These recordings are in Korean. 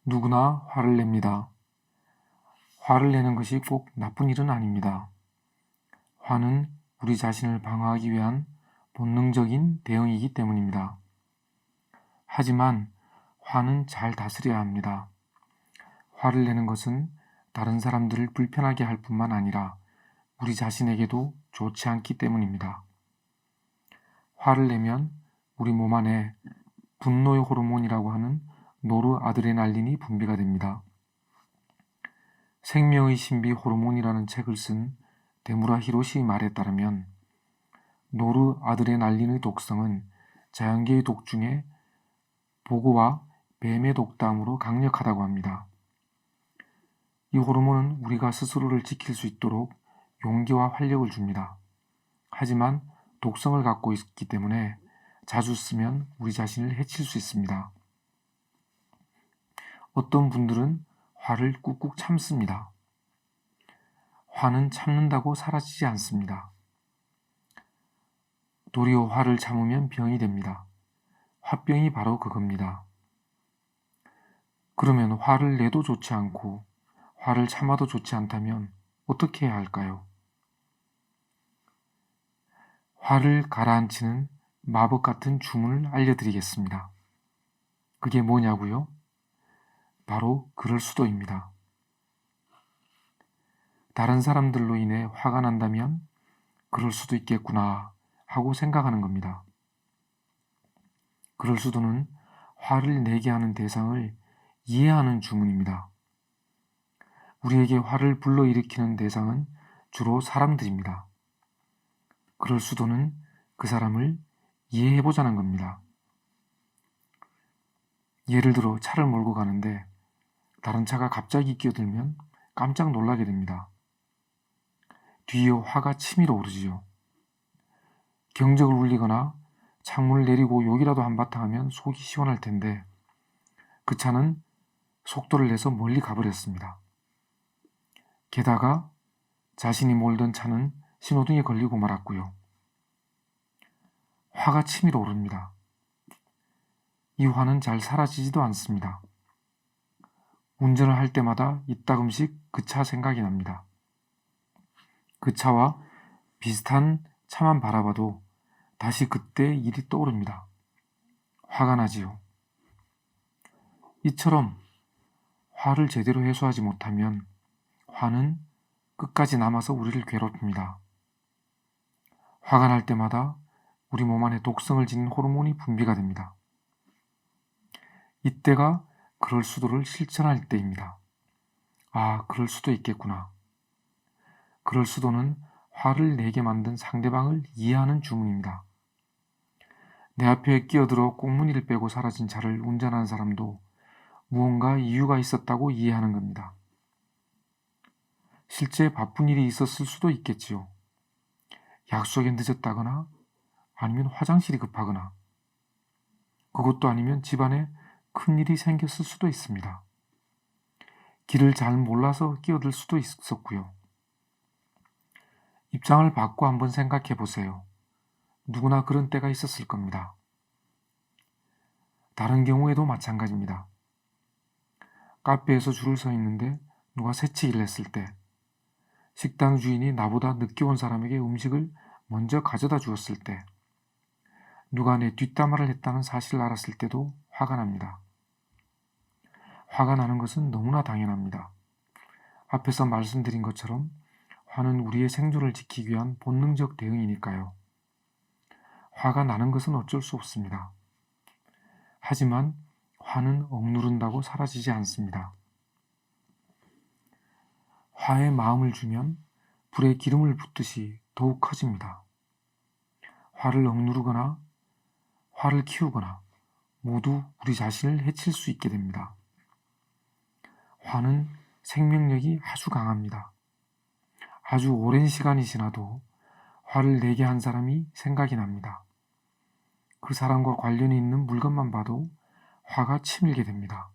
누구나 화를 냅니다. 화를 내는 것이 꼭 나쁜 일은 아닙니다. 화는 우리 자신을 방어하기 위한 본능적인 대응이기 때문입니다. 하지만 화는 잘 다스려야 합니다. 화를 내는 것은 다른 사람들을 불편하게 할 뿐만 아니라 우리 자신에게도 좋지 않기 때문입니다. 화를 내면 우리 몸 안에 분노의 호르몬이라고 하는 노르아드레날린이 분비가 됩니다. 생명의 신비 호르몬이라는 책을 쓴 데무라 히로시의 말에 따르면 노르아드레날린의 독성은 자연계의 독 중에 보고와 뱀의 독담으로 강력하다고 합니다. 이 호르몬은 우리가 스스로를 지킬 수 있도록 용기와 활력을 줍니다. 하지만 독성을 갖고 있기 때문에 자주 쓰면 우리 자신을 해칠 수 있습니다. 어떤 분들은 화를 꾹꾹 참습니다. 화는 참는다고 사라지지 않습니다. 도리어 화를 참으면 병이 됩니다. 화병이 바로 그겁니다. 그러면 화를 내도 좋지 않고 화를 참아도 좋지 않다면 어떻게 해야 할까요? 화를 가라앉히는 마법 같은 주문을 알려드리겠습니다. 그게 뭐냐고요? 바로 그럴 수도입니다. 다른 사람들로 인해 화가 난다면 그럴 수도 있겠구나 하고 생각하는 겁니다. 그럴 수도는 화를 내게 하는 대상을 이해하는 주문입니다. 우리에게 화를 불러일으키는 대상은 주로 사람들입니다. 그럴 수도는 그 사람을 이해해보자는 겁니다. 예를 들어 차를 몰고 가는데 다른 차가 갑자기 끼어들면 깜짝 놀라게 됩니다. 뒤이어 화가 치밀어 오르지요. 경적을 울리거나 창문을 내리고 욕이라도 한바탕 하면 속이 시원할 텐데 그 차는 속도를 내서 멀리 가버렸습니다. 게다가 자신이 몰던 차는 신호등에 걸리고 말았고요. 화가 치밀어 오릅니다. 이 화는 잘 사라지지도 않습니다. 운전을 할 때마다 이따금씩 그 차 생각이 납니다. 그 차와 비슷한 차만 바라봐도 다시 그때 일이 떠오릅니다. 화가 나지요. 이처럼 화를 제대로 해소하지 못하면 화는 끝까지 남아서 우리를 괴롭힙니다. 화가 날 때마다 우리 몸 안에 독성을 지닌 호르몬이 분비가 됩니다. 이때가 그럴 수도를 실천할 때입니다. 아, 그럴 수도 있겠구나. 그럴 수도는 화를 내게 만든 상대방을 이해하는 주문입니다. 내 앞에 끼어들어 꽁무니를 빼고 사라진 차를 운전하는 사람도 무언가 이유가 있었다고 이해하는 겁니다. 실제 바쁜 일이 있었을 수도 있겠지요. 약속에 늦었다거나 아니면 화장실이 급하거나 그것도 아니면 집안에 큰일이 생겼을 수도 있습니다. 길을 잘 몰라서 끼어들 수도 있었고요. 입장을 바꿔 한번 생각해 보세요. 누구나 그런 때가 있었을 겁니다. 다른 경우에도 마찬가지입니다. 카페에서 줄을 서 있는데 누가 새치기를 했을 때, 식당 주인이 나보다 늦게 온 사람에게 음식을 먼저 가져다 주었을 때, 누가 내 뒷담화를 했다는 사실을 알았을 때도 화가 납니다. 화가 나는 것은 너무나 당연합니다. 앞에서 말씀드린 것처럼 화는 우리의 생존을 지키기 위한 본능적 대응이니까요. 화가 나는 것은 어쩔 수 없습니다. 하지만 화는 억누른다고 사라지지 않습니다. 화에 마음을 주면 불에 기름을 붓듯이 더욱 커집니다. 화를 억누르거나 화를 키우거나 모두 우리 자신을 해칠 수 있게 됩니다. 화는 생명력이 아주 강합니다. 아주 오랜 시간이 지나도 화를 내게 한 사람이 생각이 납니다. 그 사람과 관련이 있는 물건만 봐도 화가 치밀게 됩니다.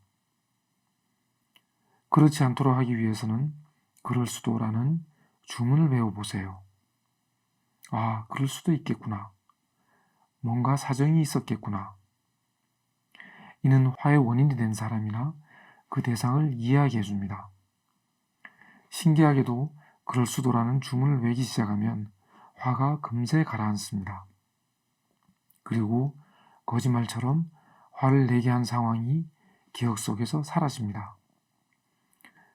그렇지 않도록 하기 위해서는 그럴 수도라는 주문을 외워보세요. 아, 그럴 수도 있겠구나. 뭔가 사정이 있었겠구나. 이는 화의 원인이 된 사람이나 그 대상을 이해하게 해줍니다. 신기하게도 그럴 수도라는 주문을 외기 시작하면 화가 금세 가라앉습니다. 그리고 거짓말처럼 화를 내게 한 상황이 기억 속에서 사라집니다.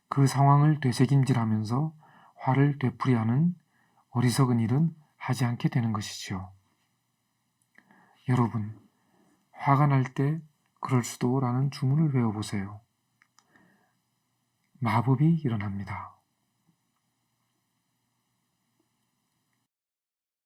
그 상황을 되새김질하면서 화를 되풀이하는 어리석은 일은 하지 않게 되는 것이지요. 여러분, 화가 날 때 그럴 수도라는 주문을 외워보세요. 마법이 일어납니다.